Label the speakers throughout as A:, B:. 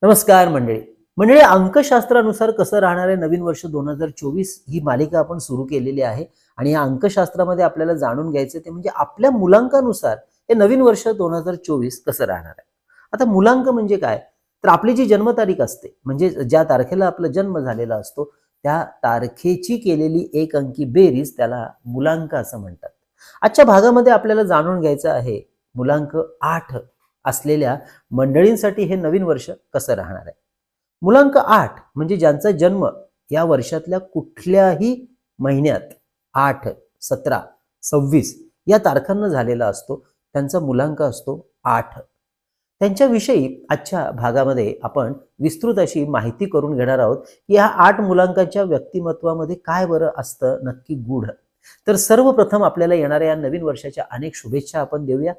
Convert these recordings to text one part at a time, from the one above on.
A: नमस्कार मंडळी. मंडळी, अंकशास्त्रानुसार कसं राहणार आहे नवीन वर्ष 2024 ही मालिका आपण सुरू केलेली आहे. आणि या अंकशास्त्रामध्ये आपल्याला जाणून घ्यायचं ते म्हणजे आपल्या मुलांकानुसार हे नवीन वर्ष 2024 कसं राहणार आहे. आता मुलांक म्हणजे काय, तर आपली जी जन्मतारीख असते म्हणजे ज्या तारखेला आपला जन्म झालेला असतो त्या तारखेची केलेली एक अंकी बेरीज त्याला मुलांक असं म्हणतात. आजच्या भागामध्ये आपल्याला जाणून घ्यायचं आहे मुलांक 8 असलेल्या मंडळींसाठी हे नवीन वर्ष कसं राहणार आहे. मुलांक 8 म्हणजे ज्यांचा जन्म या वर्षातल्या कुठल्याही महिन्यात 8, 17, 26 या तारखांना झालेला असतो त्यांचा मुलांक असतो 8. त्यांच्याविषयी आजच्या भागामध्ये आपण विस्तृत अशी माहिती करून घेणार आहोत की या 8 मुलांकाच्या व्यक्तिमत्वामध्ये काय बरं असतं नक्की गूढ. तर सर्वप्रथम आपल्याला येणाऱ्या या नवीन वर्षाच्या अनेक शुभेच्छा आपण देऊया.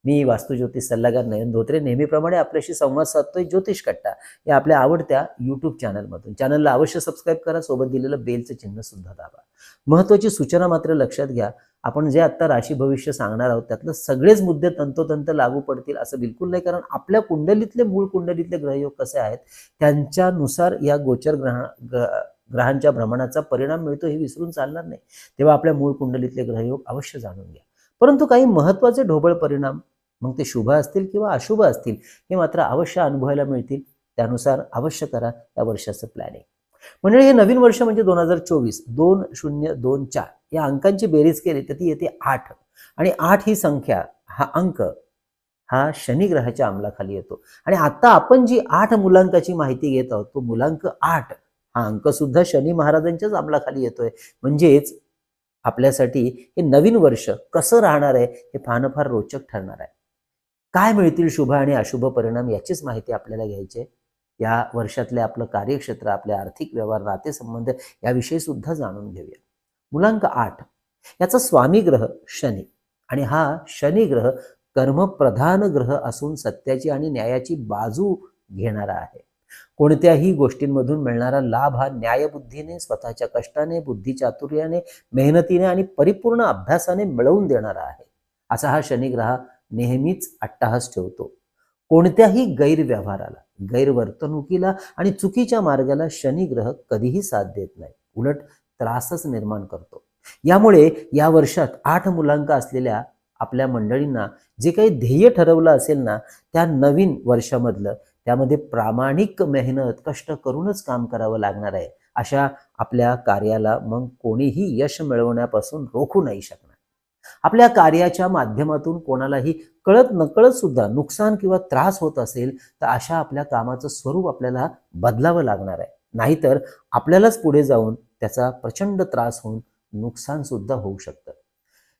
A: मी वास्तुज्योतिष सल्लागार नयन धोत्रे नेहमीप्रमाणे आपल्याशी संवाद साधतोय ज्योतिष कट्टा या आपल्या आवडत्या यूट्यूब चॅनलमधून. चॅनलला अवश्य सबस्क्राईब करा, सोबत दिलेलं बेलचं चिन्ह सुद्धा दाबा. महत्त्वाची सूचना मात्र लक्षात घ्या, आपण जे आता राशी भविष्य सांगणार आहोत त्यातलं सगळेच मुद्दे तंतोतंत लागू पडतील असं बिलकुल नाही, कारण आपल्या कुंडलीतले मूळ कुंडलीतले ग्रहयोग कसे आहेत त्यांच्यानुसार या गोचर ग्रहांच्या भ्रमणाचा परिणाम मिळतो हे विसरून चालणार नाही. तेव्हा आपल्या मूळ कुंडलीतले ग्रहयोग अवश्य जाणून घ्या. परंतु काही महत्त्वाचे ढोबळ परिणाम मग ते शुभ असतील किंवा अशुभ असतील हे मात्र अवश्य अनुभवायला मिळतील. त्यानुसार अवश्य करा या वर्षाचं प्लॅनिंग. म्हणजे हे नवीन वर्ष म्हणजे 2024 2024 या अंकांची बेरीज केली तर ती येते 8. आणि 8 ही संख्या हा अंक हा शनी ग्रहाच्या अंमलाखाली येतो. आणि आता आपण जी 8 मुलांकाची माहिती घेत आहोत तो मुलांक 8 हा अंक सुद्धा शनी महाराजांच्याच अंमलाखाली येतोय. म्हणजेच आपल्यासाठी हे नवीन वर्ष कसं राहणार आहे हे फार रोचक ठरणार आहे. काय मिळतील शुभ आणि अशुभ परिणाम याचीच माहिती आपल्याला घ्यायची आहे. या वर्षातले आपलं कार्यक्षेत्र, आपले आर्थिक व्यवहार, नातेसंबंध याविषयी सुद्धा जाणून घेऊया. मुलांक 8 याचा स्वामी ग्रह शनी, आणि हा शनी ग्रह कर्मप्रधान ग्रह असून सत्याची आणि न्यायाची बाजू घेणारा आहे. कोणत्याही गोष्टींमधून मिळणारा लाभ हा न्यायबुद्धीने, स्वतःच्या कष्टाने, बुद्धिचातुर्याने, मेहनतीने आणि परिपूर्ण अभ्यासाने मिळवून देणारा आहे. असा हा शनिग्रह नेहमीच अट्टहास ठेवतो. कोणत्याही गैरव्यवहाराला, गैरवर्तणुकीला आणि चुकीच्या मार्गाला शनिग्रह कधीही साथ देत नाही, उलट त्रासच निर्माण करतो. यामुळे या वर्षात 8 मुलांक असलेल्या आपल्या मंडळींना जे काही ध्येय ठरवलं असेल ना त्या नवीन वर्षामधलं त्यामध्ये प्रामाणिक मेहनत, कष्ट करूनच काम करावं लागणार आहे. अशा आपल्या कार्याला मग कोणीही यश मिळवण्यापासून रोखू नाही शकणार. आपल्या कार्याच्या माध्यमातून कोणालाही कळत नकळत सुद्धा नुकसान किंवा त्रास होत असेल तर अशा आपल्या कामाचं स्वरूप आपल्याला बदलावं लागणार आहे. नाहीतर आपल्यालाच पुढे जाऊन त्याचा प्रचंड त्रास होऊन नुकसान सुद्धा होऊ शकतं.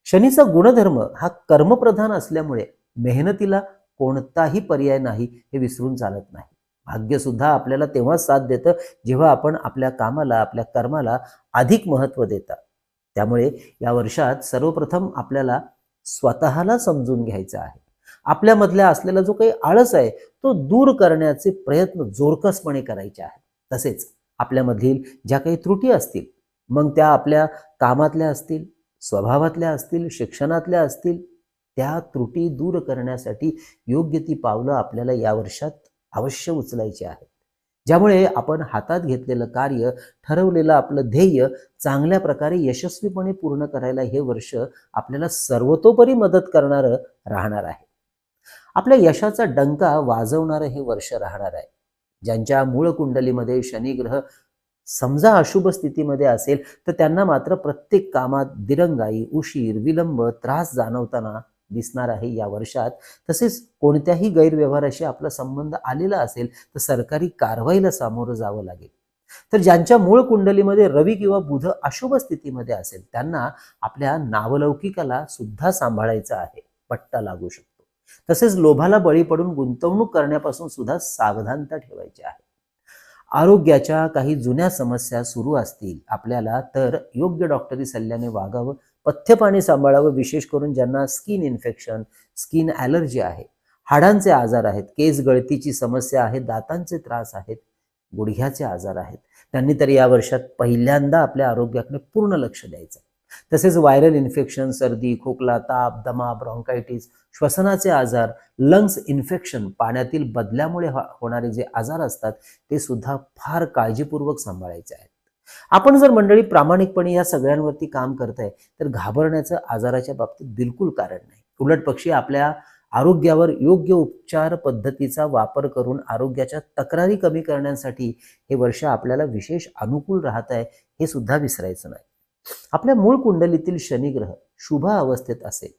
A: शनीचा गुणधर्म हा कर्मप्रधान असल्यामुळे मेहनतीला कोणताही पर्याय नाही हे विसरून चालत नाही. भाग्य सुद्धा आपल्याला तेव्हा साथ देतं जेव्हा आपण आपल्या कामाला, आपल्या कर्माला अधिक महत्त्व देता. त्यामुळे या वर्षात सर्वप्रथम आपल्याला स्वतःला समजून घ्यायचं आहे. आपल्यामधल्या असलेला जो काही आळस आहे तो दूर करण्याचे प्रयत्न जोरकसपणे करायचे आहेत. तसेच आपल्यामधील ज्या काही त्रुटी असतील, मग त्या आपल्या कामातल्या असतील, स्वभावातल्या असतील, शिक्षणातल्या असतील, त्या त्रुटी दूर करण्यासाठी योग्य ती पावलं आपल्याला या वर्षात अवश्य उचलायची आहेत. ज्यामुळे आपण हातात घेतलेलं कार्य, ठरवलेलं आपलं ध्येय चांगल्या प्रकारे यशस्वीपणे पूर्ण करायला हे वर्ष आपल्याला सर्वतोपरी मदत करणारं राहणार आहे. आपल्या यशाचा डंका वाजवणारं हे वर्ष राहणार आहे. ज्यांच्या मूळ कुंडलीमध्ये शनिग्रह समजा अशुभ स्थितीमध्ये असेल तर त्यांना मात्र प्रत्येक कामात दिरंगाई, उशीर, विलंब, त्रास जाणवताना दिसणार आहे या वर्षात. तसेच कोणत्याही गैरव्यवहाराशी आपला संबंध आलेला असेल तर सरकारी कारवाईला सामोरं जावं लागेल. तर ज्यांच्या मूळ कुंडलीमध्ये रवी किंवा बुध अशुभ स्थितीमध्ये असेल त्यांना आपल्या नावलौकिकाला सुद्धा सांभाळायचं आहे, पट्टा लागू शकतो. तसेच लोभाला बळी पडून गुंतवणूक करण्यापासून सुद्धा सावधानता ठेवायची आहे. आरोग्याच्या काही जुन्या समस्या सुरू असतील आपल्याला तर योग्य डॉक्टरी सल्ल्याने वागावं, पथ्यपाणी सांभाळावं. विशेष करून ज्यांना स्किन इन्फेक्शन, स्किन ॲलर्जी आहे, हाडांचे आजार आहेत, केस गळतीची समस्या आहे, दातांचे त्रास आहेत, गुडघ्याचे आजार आहेत, त्यांनी तर या वर्षात पहिल्यांदा आपल्या आरोग्याकडे पूर्ण लक्ष द्यायचं. तसेच व्हायरल इन्फेक्शन, सर्दी, खोकला, ताप, दमा, ब्रॉन्कायटिस, श्वसनाचे आजार, लंग्स इन्फेक्शन, पाण्यातील बदल्यामुळे होणारे जे आजार असतात ते सुद्धा फार काळजीपूर्वक सांभाळायचे आहेत. आपण जर मंडळी प्रामाणिकपणे या सगळ्यांवरती काम करताय तर घाबरण्याचं आजाराच्या बाबतीत बिलकुल कारण नाही. उलट पक्षी आपल्या आरोग्यावर योग्य उपचार पद्धतीचा वापर करून आरोग्याच्या तक्रारी कमी करण्यासाठी हे वर्ष आपल्याला विशेष अनुकूल राहत आहे हे सुद्धा विसरायचं नाही. आपल्या मूळ कुंडलीतील शनिग्रह शुभ अवस्थेत असेल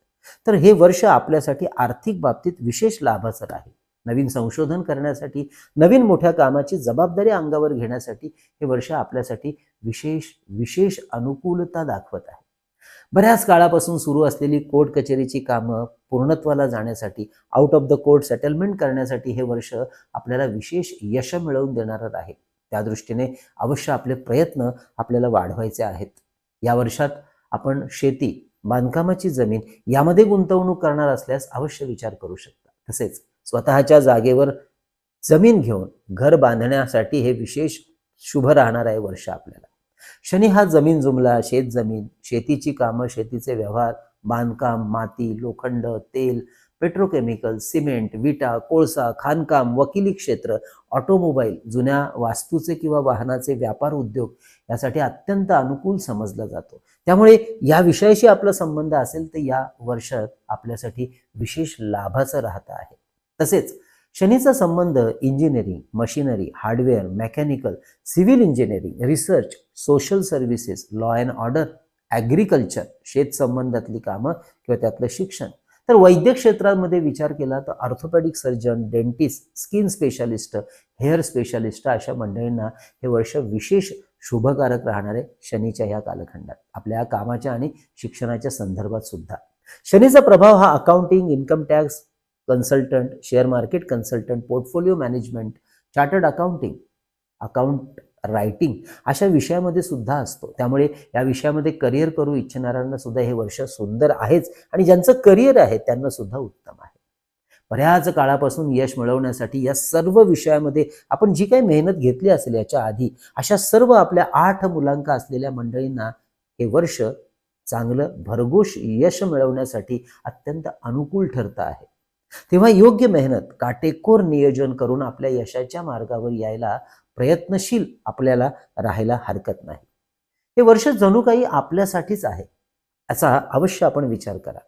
A: तर हे वर्ष आपल्यासाठी आर्थिक बाबतीत विशेष लाभाचं राहील. नवीन संशोधन करण्यासाठी, नवीन मोठ्या कामाची जबाबदारी अंगावर घेण्यासाठी हे वर्ष आपल्यासाठी विशेष विशेष अनुकूलता दाखवत आहे. बऱ्याच काळापासून सुरू असलेली कोर्ट कचेरीची कामं पूर्णत्वाला जाण्यासाठी, out of the court settlement करण्यासाठी हे वर्ष आपल्याला विशेष यश मिळवून देणारं राहील. त्या दृष्टीने अवश्य आपले प्रयत्न आपल्याला वाढवायचे आहेत. या वर्षात आपण शेती, बांधकामाची जमीन यामध्ये गुंतवणूक करणार असल्यास अवश्य विचार करू शकता. तसेच स्वतःच्या जागेवर जमीन घेऊन घर बांधण्यासाठी हे विशेष शुभ राहणार आहे वर्ष आपल्याला. शनी हा जमीन जुमला, शेत जमीन, शेतीची कामं, शेतीचे व्यवहार, बांधकाम, माती, लोखंड, तेल, पेट्रोकेमिकल, सिमेंट, विटा, कोळसा, खाणकाम, वकिली क्षेत्र, ऑटोमोबाईल, जुन्या वास्तूचे किंवा वाहनाचे व्यापार उद्योग यासाठी अत्यंत अनुकूल समजला जातो. त्यामुळे या विषयाशी आपला संबंध असेल तर या वर्षात आपल्यासाठी विशेष लाभाचं राहत आहे. तसेच शनीचा संबंध engineering, machinery, hardware, mechanical, civil engineering, research, social services, law and order, agriculture, शेत संबंधातली कामं किंवा त्यातलं शिक्षण, तर वैद्यक क्षेत्रामध्ये विचार केला तर orthopaedic surgeon, dentist, skin specialist, hair specialist अशा मंडळींना हे वर्ष विशेष शुभकारक राहणार आहे शनीच्या या कालखंडात, आपल्या कामाच्या आणि शिक्षणाच्या संदर्भात सुद्धा. शनीचा प्रभाव हा accounting, income tax consultant, share market consultant, portfolio management, chartered accounting, account writing अशा विषयामध्ये सुद्धा असतो. त्यामुळे या विषयामध्ये करिअर करू इच्छिणाऱ्यांना सुद्धा हे वर्ष सुंदर आहेच आणि ज्यांचं करिअर आहे त्यांना सुद्धा उत्तम आहे. बऱ्याच काळापासून यश मिळवण्यासाठी या सर्व विषयामध्ये आपण जी काही मेहनत घेतली असेल याच्या आधी, अशा सर्व आपल्या 8 मुलांक असलेल्या मंडळींना हे वर्ष चांगलं भरघोष यश मिळवण्यासाठी अत्यंत अनुकूल ठरतं आहे. तेव्हा योग्य मेहनत, काटेकोर नियोजन करून आपल्या यशाच्या मार्गावर यायला प्रयत्नशील आपल्याला राहायला हरकत नाही. हे वर्ष जणू काही आपल्यासाठीच आहे असा अवश्य आपण विचार करा.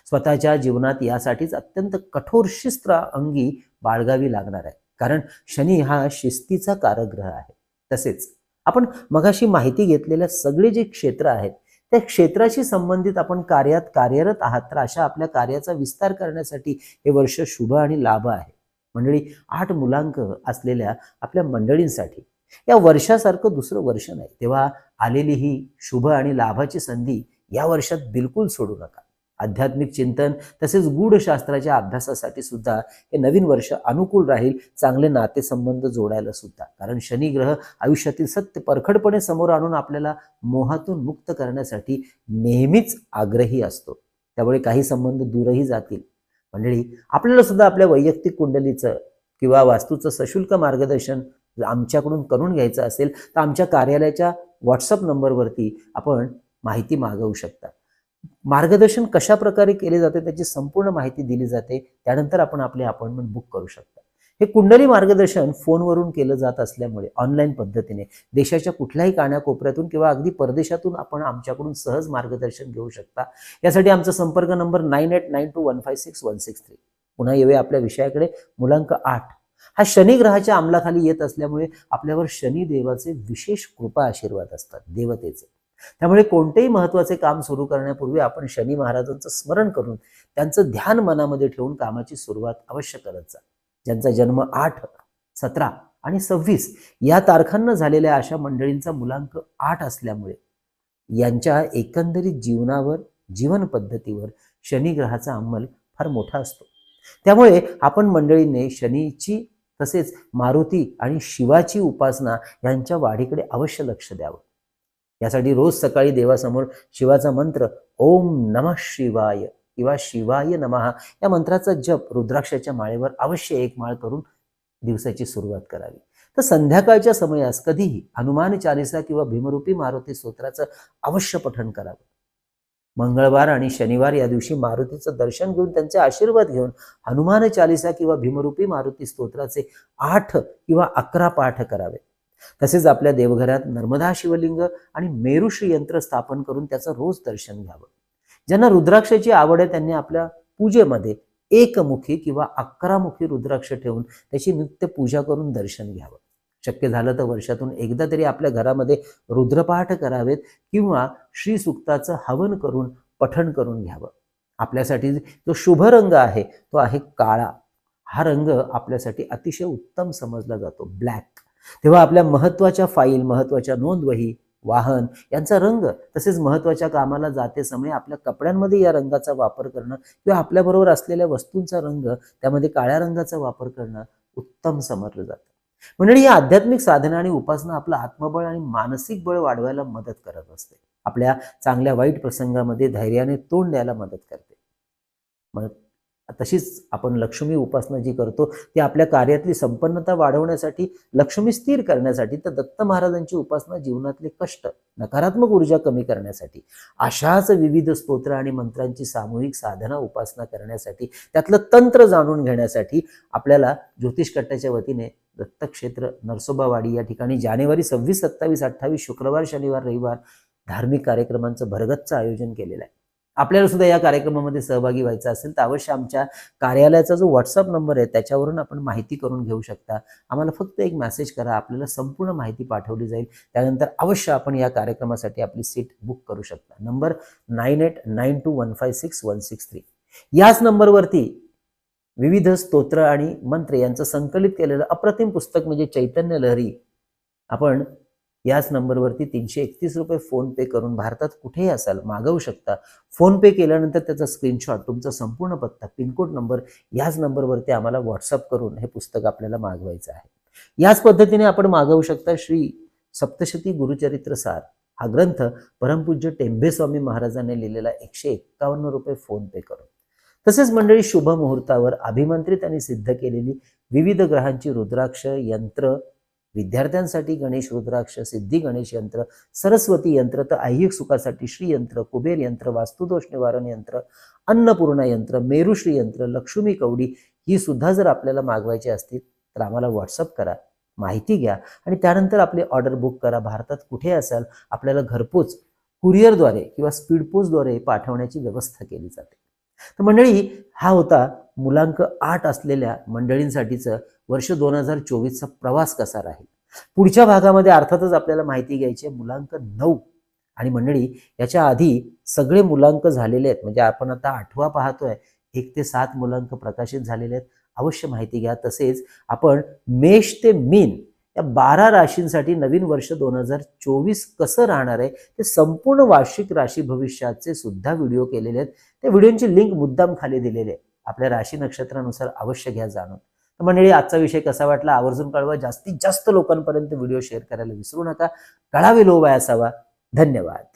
A: स्वतःच्या जीवनात यासाठीच अत्यंत कठोर शिस्त अंगी बाळगावी लागणार आहे, कारण शनी हा शिस्तीचा कारग्रह आहे. तसेच आपण मगाशी माहिती घेतलेल्या सगळे जे क्षेत्र आहेत त्या क्षेत्राशी संबंधित आपण कार्यात कार्यरत आहात, तर अशा आपल्या कार्याचा विस्तार करण्यासाठी हे वर्ष शुभ आणि लाभ आहे. मंडळी, 8 मुलांक असलेल्या आपल्या मंडळींसाठी या वर्षासारखं दुसरं वर्ष नाही. तेव्हा आलेली ही शुभ आणि लाभाची संधी या वर्षात बिलकुल सोडू नका. आध्यात्मिक चिंतन तसेच गूढशास्त्राच्या अभ्यासासाठी सुद्धा हे नवीन वर्ष अनुकूल राहील. चांगले नातेसंबंध जोडायला सुद्धा, कारण शनी ग्रह आयुष्यातील सत्य परखडपणे समोर आणून आपल्याला मोहातून मुक्त करण्यासाठी नेहमीच आग्रही असतो. त्यामुळे काही संबंध दूरही जातील. मंडळी, आपल्याला सुद्धा आपल्या वैयक्तिक कुंडलीचं किंवा वास्तूचं सशुल्क मार्गदर्शन आमच्याकडून करून घ्यायचं असेल तर आमच्या कार्यालयाच्या व्हॉट्सअप नंबरवरती आपण माहिती मागवू शकता. मार्गदर्शन कशा प्रकारे केले जाते त्याची संपूर्ण माहिती दिली जाते. त्यानंतर आपण आपली अपॉइंटमेंट बुक करू शकता. हे कुंडली मार्गदर्शन फोनवरून केलं जात असल्यामुळे ऑनलाईन पद्धतीने देशाच्या कुठल्याही कानाकोपऱ्यातून किंवा अगदी परदेशातून आपण आमच्याकडून सहज मार्गदर्शन घेऊ शकता. यासाठी आमचा संपर्क नंबर 9892156163. पुन्हा येऊया आपल्या विषयाकडे. मुलांक 8 हा शनी ग्रहाच्या अंमलाखाली येत असल्यामुळे आपल्यावर शनी देवाचे विशेष कृपा आशीर्वाद असतात, देवतेचे. त्यामुळे कोणतेही महत्त्वाचे काम सुरू करण्यापूर्वी आपण शनी महाराजांचं स्मरण करून त्यांचं ध्यान मनामध्ये ठेवून कामाची सुरुवात अवश्य करत जा. ज्यांचा जन्म 8, 17 आणि 26 या तारखांना झालेल्या अशा मंडळींचा मुलांक 8 असल्यामुळे यांच्या एकंदरीत जीवनावर, जीवन पद्धतीवर शनी ग्रहाचा अंमल फार मोठा असतो. त्यामुळे आपण मंडळींनी शनीची तसेच मारुती आणि शिवाची उपासना यांच्या वाढीकडे अवश्य लक्ष द्यावं. यासाठी रोज सकाळी देवासमोर शिवाचा मंत्र ओम नमः शिवाय किंवा शिवाय नमः या मंत्राचा जप रुद्राक्षाच्या माळेवर अवश्य 1 माळ करून दिवसाची सुरुवात करावी. तर संध्याकाळच्या समयास कधीही हनुमान चालीसा किंवा भीमरूपी मारुती स्तोत्राचं अवश्य पठण करावं. मंगळवार आणि शनिवार या दिवशी मारुतीचं दर्शन घेऊन त्यांचे आशीर्वाद घेऊन हनुमान चालिसा किंवा भीमरूपी मारुती स्तोत्राचे 8 किंवा 11 पाठ करावे. तसेच आपल्या देवघरात नर्मदा शिवलिंग आणि मेरुश्री यंत्र स्थापन करून त्याचं रोज दर्शन घ्यावं. ज्यांना रुद्राक्षाची आवड आहे त्यांनी आपल्या पूजेमध्ये एकमुखी किंवा 11 मुखी रुद्राक्ष ठेवून त्याची नित्य पूजा करून दर्शन घ्यावं. शक्य झालं तर वर्षातून एकदा तरी आपल्या घरामध्ये रुद्रपाठ करावेत किंवा श्री सुक्ताचं हवन करून पठण करून घ्यावं. आपल्यासाठी जो शुभ रंग आहे तो आहे काळा. हा रंग आपल्यासाठी अतिशय उत्तम समजला जातो, ब्लॅक. तेव्हा आपल्या महत्वाच्या फाईल, महत्वाच्या नोंदवही, वाहन यांचा रंग, तसेच महत्वाच्या कामाला जाते समय आपल्या कपड्यांमध्ये या रंगाचा वापर करणं किंवा आपल्याबरोबर असलेल्या वस्तूंचा रंग त्यामध्ये काळ्या रंगाचा वापर करणं उत्तम समजलं जातं. म्हणजे ही आध्यात्मिक साधना आणि उपासना आपलं आत्मबळ आणि मानसिक बळ वाढवायला मदत करत असते. आपल्या चांगल्या वाईट प्रसंगामध्ये धैर्याने तोंड द्यायला मदत करते. मग तशीच आपण लक्ष्मी उपासना जी करतो ती आपल्या कार्यातली संपन्नता वाढवण्यासाठी, लक्ष्मी स्थिर करण्यासाठी, तर दत्त महाराजांची उपासना जीवनातले कष्ट, नकारात्मक ऊर्जा कमी करण्यासाठी, अशाच विविध स्तोत्र आणि मंत्रांची सामूहिक साधना उपासना करण्यासाठी, त्यातलं तंत्र जाणून घेण्यासाठी आपल्याला ज्योतिष कट्ट्याच्या वतीने दत्तक्षेत्र नरसोबावाडी या ठिकाणी जानेवारी 26, 27, 28 शुक्रवार, शनिवार, रविवार धार्मिक कार्यक्रमांचं भरगच्च आयोजन केलेलं आहे. आपल्याला सुद्धा या कार्यक्रमामध्ये सहभागी व्हायचं असेल तर अवश्य आमच्या कार्यालयाचा जो व्हॉट्सअप नंबर आहे त्याच्यावरून आपण माहिती करून घेऊ शकता. आम्हाला फक्त एक मेसेज करा, आपल्याला संपूर्ण माहिती पाठवली जाईल. त्यानंतर अवश्य आपण या कार्यक्रमासाठी आपली सीट बुक करू शकता. नंबर 9892156163. याच नंबरवरती विविध स्तोत्र आणि मंत्र यांचं संकलित केलेलं अप्रतिम पुस्तक म्हणजे चैतन्य लहरी आपण याच नंबरवरती 331 रुपये फोन पे करून भारतात कुठेही असाल मागवू शकता. फोन पे केल्यानंतर त्याचा स्क्रीनशॉट, तुमचा संपूर्ण पत्ता, पिनकोड नंबर याच नंबरवरती आम्हाला व्हॉट्सअप करून हे पुस्तक आपल्याला मागवायचं आहे. याच पद्धतीने आपण मागवू शकता श्री सप्तशती गुरुचरित्र सार हा ग्रंथ परमपूज्य टेंभे स्वामी महाराजांनी लिहिलेला 151 रुपये फोन पे करून. तसेच मंडळी शुभ मुहूर्तावर अभिमंत्रित आणि सिद्ध केलेली विविध ग्रहांची रुद्राक्ष यंत्र, विद्यार्थ्यांसाठी गणेश रुद्राक्ष, सिद्धी गणेश यंत्र, सरस्वती यंत्र, तर ऐहिक सुखासाठी श्री यंत्र, कुबेर यंत्र, वास्तुदोष निवारण यंत्र, अन्नपूर्णा यंत्र, मेरुश्री यंत्र, लक्ष्मी कवडी ही सुद्धा जर आपल्याला मागवायची असतील तर आम्हाला व्हॉट्सअप करा, माहिती घ्या आणि त्यानंतर आपली ऑर्डर बुक करा. भारतात कुठे असाल आपल्याला घरपोच कुरिअरद्वारे किंवा स्पीड पोस्टद्वारे पाठवण्याची व्यवस्था केली जाते. तर मंडळी हा होता मुलांक 8 असलेल्या मंडळींसाठीचं वर्ष 2024चा प्रवास कसा राहील. पुढच्या भागामध्ये अर्थातच आपल्याला माहिती घ्यायची आहे मुलांक 9. आणि मंडळी याच्या आधी सगळे मुलांक झालेले आहेत, म्हणजे आपण आता 8वा पाहतोय, 1 ते 7 मुलांक प्रकाशित झालेले आहेत. अवश्य माहिती घ्या. तसेच आपण मेष ते मीन या 12 राशींसाठी नवीन वर्ष 2024 कसं राहणार आहे ते संपूर्ण वार्षिक राशी भविष्याचे सुद्धा व्हिडिओ केलेले आहेत. त्या व्हिडिओची लिंक मुद्दाम खाली दिलेली आहे. आपल्या राशी नक्षत्रानुसार अवश्य घ्या जाणून. तर मंडळी आजचा विषय कसा वाटला आवर्जून कळवा. जास्तीत जास्त लोकांपर्यंत व्हिडिओ शेअर करायला विसरू नका. कळावे लोभ असावा. धन्यवाद.